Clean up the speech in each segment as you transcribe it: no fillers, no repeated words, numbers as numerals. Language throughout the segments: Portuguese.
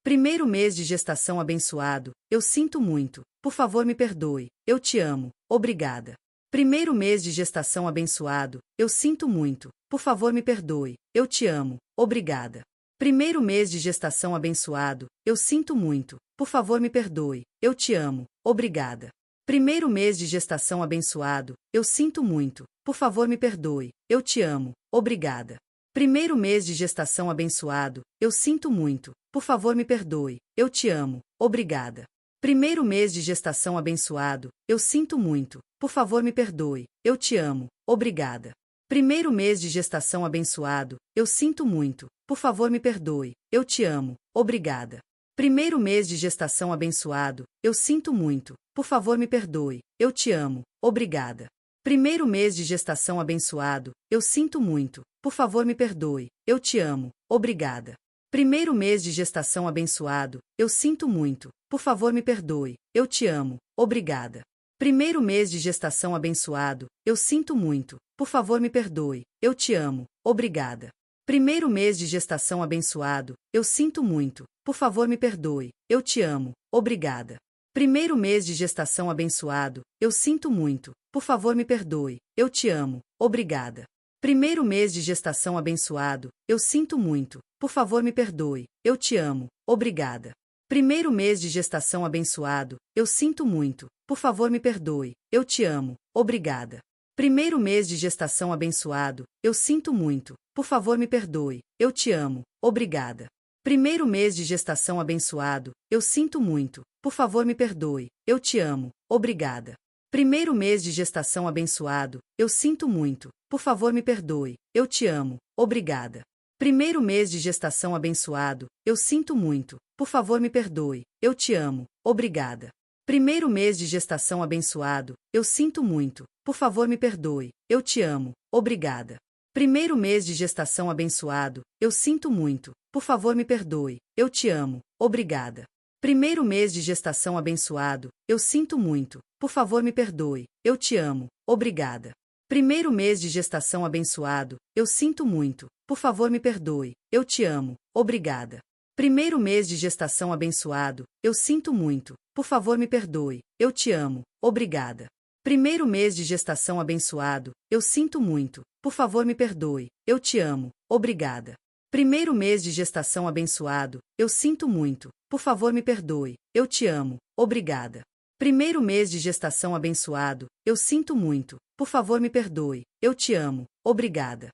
Primeiro mês de gestação abençoado, eu sinto muito, por favor me perdoe, eu te amo, obrigada. Primeiro mês de gestação abençoado, eu sinto muito, por favor me perdoe, eu te amo, obrigada. Primeiro mês de gestação abençoado, eu sinto muito, por favor me perdoe, eu te amo, obrigada. Primeiro mês de gestação abençoado, eu sinto muito, por favor me perdoe, eu te amo, obrigada. Primeiro mês de gestação abençoado, eu sinto muito, por favor me perdoe, eu te amo, obrigada. Primeiro mês de gestação abençoado, eu sinto muito, por favor me perdoe, eu te amo, obrigada. Primeiro mês de gestação abençoado, eu sinto muito, por favor me perdoe, eu te amo, obrigada. Primeiro mês de gestação abençoado, eu sinto muito, por favor me perdoe, eu te amo, obrigada. Primeiro mês de gestação abençoado, eu sinto muito, por favor me perdoe, eu te amo, obrigada. Primeiro mês de gestação abençoado, eu sinto muito, por favor me perdoe, eu te amo, obrigada. Primeiro mês de gestação abençoado, eu sinto muito, por favor me perdoe, eu te amo, obrigada. Primeiro mês de gestação abençoado, eu sinto muito, por favor me perdoe, eu te amo, obrigada. Primeiro mês de gestação abençoado, eu sinto muito, por favor me perdoe, eu te amo, obrigada. Primeiro mês de gestação abençoado, eu sinto muito, por favor me perdoe, eu te amo, obrigada. Primeiro mês de gestação abençoado, eu sinto muito, por favor me perdoe, eu te amo, obrigada. Primeiro mês de gestação abençoado, eu sinto muito, por favor me perdoe, eu te amo, obrigada. Primeiro mês de gestação abençoado, eu sinto muito, por favor me perdoe, eu te amo, obrigada. Primeiro mês de gestação abençoado, eu sinto muito, por favor me perdoe, eu te amo, obrigada. Primeiro mês de gestação abençoado, eu sinto muito, por favor me perdoe, eu te amo, obrigada. Primeiro mês de gestação abençoado, eu sinto muito, por favor me perdoe, eu te amo, obrigada. Primeiro mês de gestação abençoado, eu sinto muito, por favor me perdoe, eu te amo, obrigada. Primeiro mês de gestação abençoado, eu sinto muito, por favor me perdoe, eu te amo, obrigada. Primeiro mês de gestação abençoado, eu sinto muito, por favor me perdoe, eu te amo, obrigada. Primeiro mês de gestação abençoado, eu sinto muito, por favor me perdoe, eu te amo, obrigada. Primeiro mês de gestação abençoado, eu sinto muito, por favor me perdoe, eu te amo, obrigada. Primeiro mês de gestação abençoado, eu sinto muito, por favor me perdoe, eu te amo, obrigada. Primeiro mês de gestação abençoado, eu sinto muito, por favor me perdoe, eu te amo, obrigada. Primeiro mês de gestação abençoado, eu sinto muito, por favor me perdoe, eu te amo, obrigada.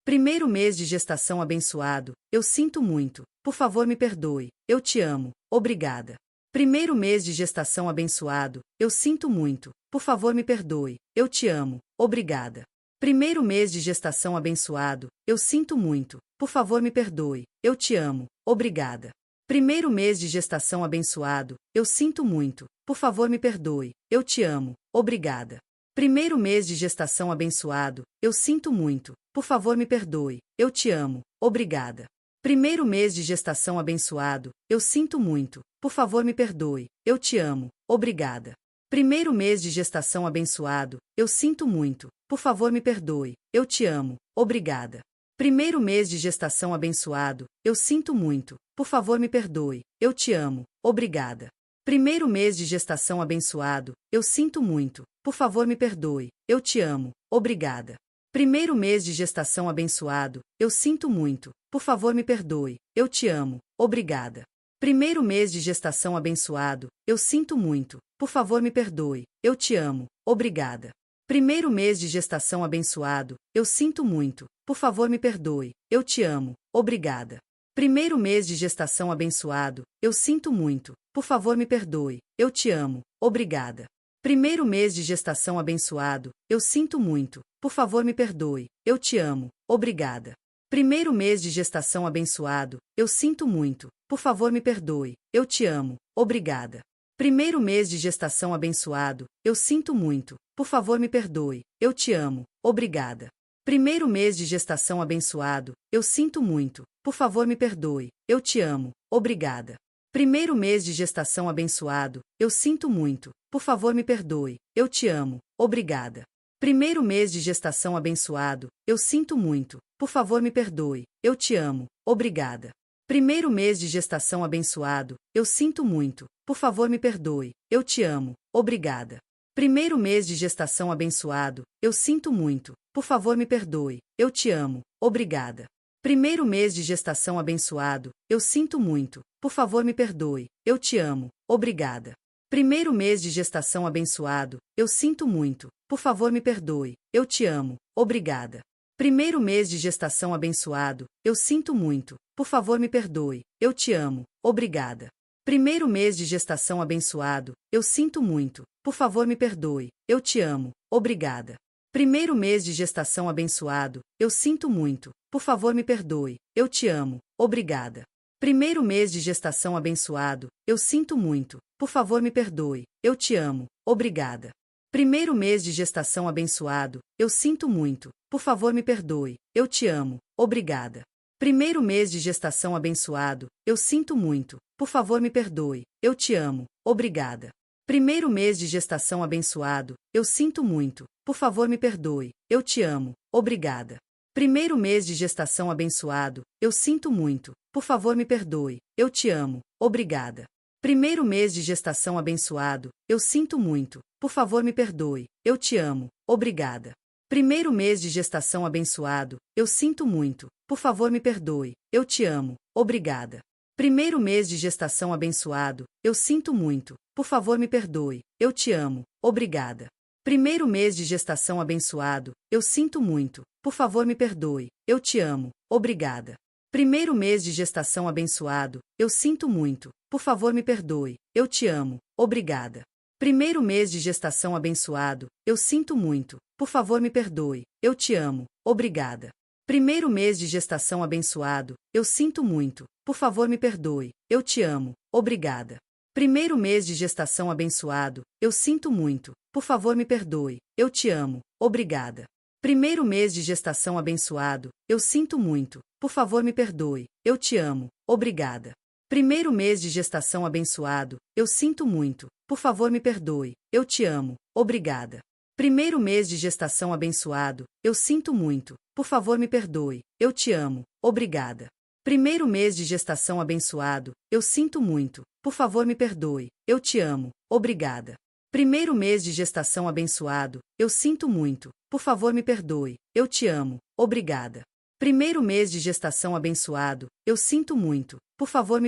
Primeiro mês de gestação abençoado, eu sinto muito, por favor me perdoe, eu te amo, obrigada. Primeiro mês de gestação abençoado, eu sinto muito, por favor me perdoe, eu te amo, obrigada. Primeiro mês de gestação abençoado, eu sinto muito, por favor me perdoe, eu te amo, obrigada. Primeiro mês de gestação abençoado, eu sinto muito, por favor me perdoe, eu te amo, obrigada. Primeiro mês de gestação abençoado, eu sinto muito, por favor me perdoe, eu te amo, obrigada. Primeiro mês de gestação abençoado, eu sinto muito, por favor me perdoe, eu te amo, obrigada. Primeiro mês de gestação abençoado, eu sinto muito, por favor me perdoe, eu te amo, obrigada. Primeiro mês de gestação abençoado, eu sinto muito, por favor me perdoe, eu te amo, obrigada. Primeiro mês de gestação abençoado, eu sinto muito, por favor me perdoe, eu te amo, obrigada. Primeiro mês de gestação abençoado, eu sinto muito, por favor me perdoe, eu te amo, obrigada. Primeiro mês de gestação abençoado, eu sinto muito, por favor me perdoe, eu te amo, obrigada. Primeiro mês de gestação abençoado, eu sinto muito, por favor me perdoe, eu te amo, obrigada. Primeiro mês de gestação abençoado, eu sinto muito, por favor me perdoe, eu te amo, obrigada. Primeiro mês de gestação abençoado, eu sinto muito, por favor me perdoe, eu te amo, obrigada. Primeiro mês de gestação abençoado, eu sinto muito, por favor me perdoe, eu te amo, obrigada. Primeiro mês de gestação abençoado, eu sinto muito, por favor me perdoe, eu te amo, obrigada. Primeiro mês de gestação abençoado, eu sinto muito, por favor me perdoe, eu te amo, obrigada. Primeiro mês de gestação abençoado, eu sinto muito, por favor me perdoe, eu te amo, obrigada. Primeiro mês de gestação abençoado, eu sinto muito, por favor me perdoe, eu te amo, obrigada. Primeiro mês de gestação abençoado, eu sinto muito, por favor me perdoe, eu te amo, obrigada. Primeiro mês de gestação abençoado, eu sinto muito, por favor me perdoe, eu te amo, obrigada. Primeiro mês de gestação abençoado, eu sinto muito, por favor me perdoe, eu te amo, obrigada. Primeiro mês de gestação abençoado, eu sinto muito, por favor me perdoe, eu te amo, obrigada. Primeiro mês de gestação abençoado, eu sinto muito, por favor me perdoe, eu te amo, obrigada. Primeiro mês de gestação abençoado, eu sinto muito, por favor me perdoe, eu te amo, obrigada. Primeiro mês de gestação abençoado, eu sinto muito, por favor me perdoe, eu te amo, obrigada. Primeiro mês de gestação abençoado, eu sinto muito, por favor me perdoe, eu te amo, obrigada. Primeiro mês de gestação abençoado, eu sinto muito, por favor me perdoe, eu te amo, obrigada. Primeiro mês de gestação abençoado, eu sinto muito, por favor me perdoe, eu te amo, obrigada. Primeiro mês de gestação abençoado, eu sinto muito, por favor me perdoe, eu te amo, obrigada. Primeiro mês de gestação abençoado, eu sinto muito, por favor me perdoe, eu te amo, obrigada. Primeiro mês de gestação abençoado, eu sinto muito, por favor me perdoe, eu te amo, obrigada. Primeiro mês de gestação abençoado, eu sinto muito, por favor me perdoe, eu te amo, obrigada. Primeiro mês de gestação abençoado, eu sinto muito, por favor me perdoe, eu te amo, obrigada. Primeiro mês de gestação abençoado, eu sinto muito, por favor me perdoe, eu te amo, obrigada. Primeiro mês de gestação abençoado, eu sinto muito, por favor me perdoe, eu te amo, obrigada. Primeiro mês de gestação abençoado, eu sinto muito, por favor me perdoe, eu te amo, obrigada. Primeiro mês de gestação abençoado, eu sinto muito, por favor me perdoe, eu te amo, obrigada. Primeiro mês de gestação abençoado, eu sinto muito, por favor me perdoe, eu te amo, obrigada. Primeiro mês de gestação abençoado, eu sinto muito, por favor me perdoe, eu te amo, obrigada. Primeiro mês de gestação abençoado, eu sinto muito, por favor me perdoe, eu te amo, obrigada. Primeiro mês de gestação abençoado, eu sinto muito, por favor me perdoe, eu te amo, obrigada. Primeiro mês de gestação abençoado, eu sinto muito, por favor me perdoe, eu te amo, obrigada. Primeiro mês de gestação abençoado, eu sinto muito, por favor me perdoe, eu te amo, obrigada. Primeiro mês de gestação abençoado, eu sinto muito, por favor me perdoe,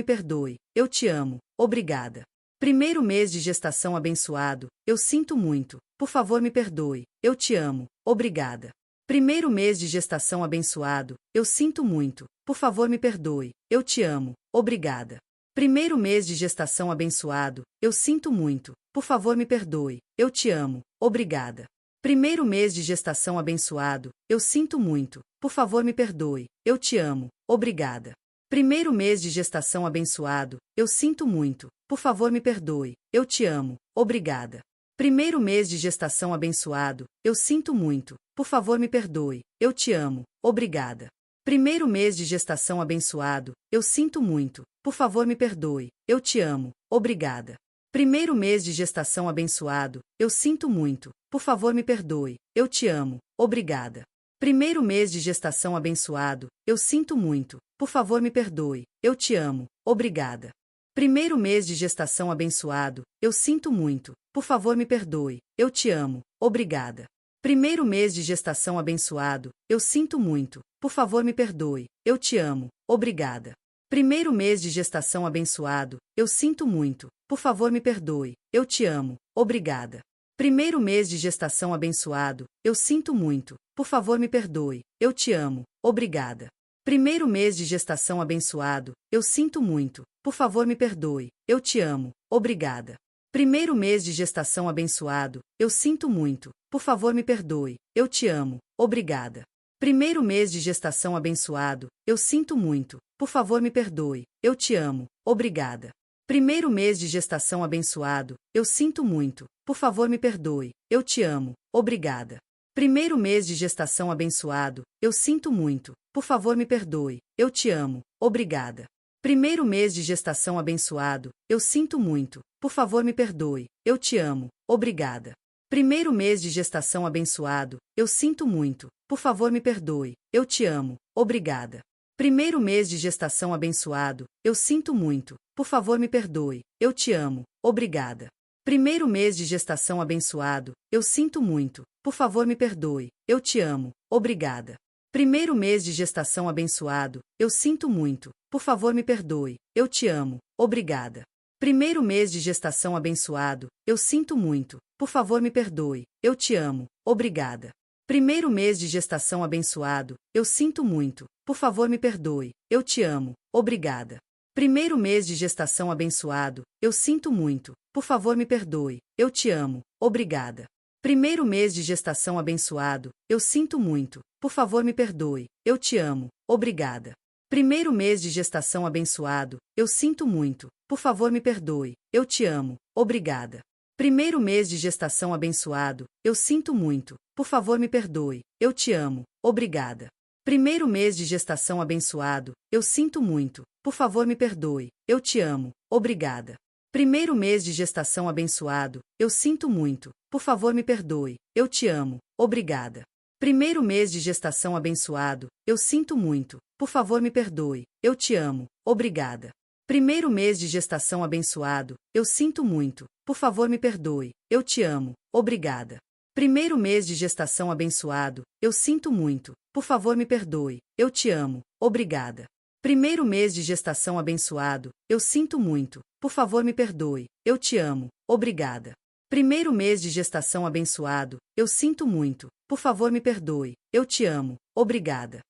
eu te amo, obrigada. Primeiro mês de gestação abençoado, eu sinto muito, por favor me perdoe, eu te amo, obrigada. Primeiro mês de gestação abençoado, eu sinto muito, por favor me perdoe, eu te amo, obrigada. Primeiro mês de gestação abençoado, eu sinto muito, por favor me perdoe, eu te amo, obrigada. Primeiro mês de gestação abençoado, eu sinto muito, por favor me perdoe, eu te amo, obrigada. Primeiro mês de gestação abençoado, eu sinto muito, por favor me perdoe, eu te amo, obrigada. Primeiro mês de gestação abençoado, eu sinto muito, por favor me perdoe, eu te amo, obrigada. Primeiro mês de gestação abençoado, eu sinto muito, por favor me perdoe, eu te amo, obrigada. Primeiro mês de gestação abençoado, eu sinto muito, por favor me perdoe, eu te amo, obrigada. Primeiro mês de gestação abençoado, eu sinto muito, por favor me perdoe, eu te amo, obrigada. Primeiro mês de gestação abençoado, eu sinto muito, por favor me perdoe, eu te amo, obrigada. Primeiro mês de gestação abençoado, eu sinto muito, por favor me perdoe, eu te amo, obrigada. Primeiro mês de gestação abençoado, eu sinto muito, por favor me perdoe, eu te amo, obrigada. Primeiro mês de gestação abençoado, eu sinto muito, por favor me perdoe, eu te amo, obrigada. Primeiro mês de gestação abençoado, eu sinto muito, por favor me perdoe, eu te amo, obrigada. Primeiro mês de gestação abençoado, eu sinto muito, por favor me perdoe, eu te amo, obrigada. Primeiro mês de gestação abençoado, eu sinto muito, por favor me perdoe, eu te amo, obrigada. Primeiro mês de gestação abençoado, eu sinto muito, por favor me perdoe, eu te amo, obrigada. Primeiro mês de gestação abençoado, eu sinto muito, por favor me perdoe, eu te amo, obrigada. Primeiro mês de gestação abençoado, eu sinto muito, por favor me perdoe, eu te amo, obrigada. Primeiro mês de gestação abençoado, eu sinto muito, por favor me perdoe, eu te amo, obrigada. Primeiro mês de gestação abençoado, eu sinto muito, por favor me perdoe, eu te amo, obrigada. Primeiro mês de gestação abençoado, eu sinto muito, por favor me perdoe, eu te amo, obrigada. Primeiro mês de gestação abençoado, eu sinto muito, por favor me perdoe, eu te amo, obrigada. Primeiro mês de gestação abençoado, eu sinto muito, por favor me perdoe, eu te amo, obrigada. Primeiro mês de gestação abençoado, eu sinto muito, por favor me perdoe, eu te amo, obrigada. Primeiro mês de gestação abençoado, eu sinto muito, por favor me perdoe, eu te amo, obrigada. Primeiro mês de gestação abençoado, eu sinto muito, por favor me perdoe, eu te amo, obrigada. Primeiro mês de gestação abençoado, eu sinto muito, por favor me perdoe, eu te amo, obrigada. Primeiro mês de gestação abençoado, eu sinto muito, por favor me perdoe, eu te amo, obrigada. Primeiro mês de gestação abençoado, eu sinto muito, por favor me perdoe, eu te amo, obrigada. Primeiro mês de gestação abençoado, eu sinto muito, por favor me perdoe, eu te amo, obrigada. Primeiro mês de gestação abençoado, eu sinto muito, por favor me perdoe, eu te amo, obrigada. Primeiro mês de gestação abençoado, eu sinto muito, por favor me perdoe, eu te amo, obrigada. Primeiro mês de gestação abençoado, eu sinto muito, por favor me perdoe, eu te amo, obrigada. Primeiro mês de gestação abençoado, eu sinto muito, por favor me perdoe, eu te amo, obrigada.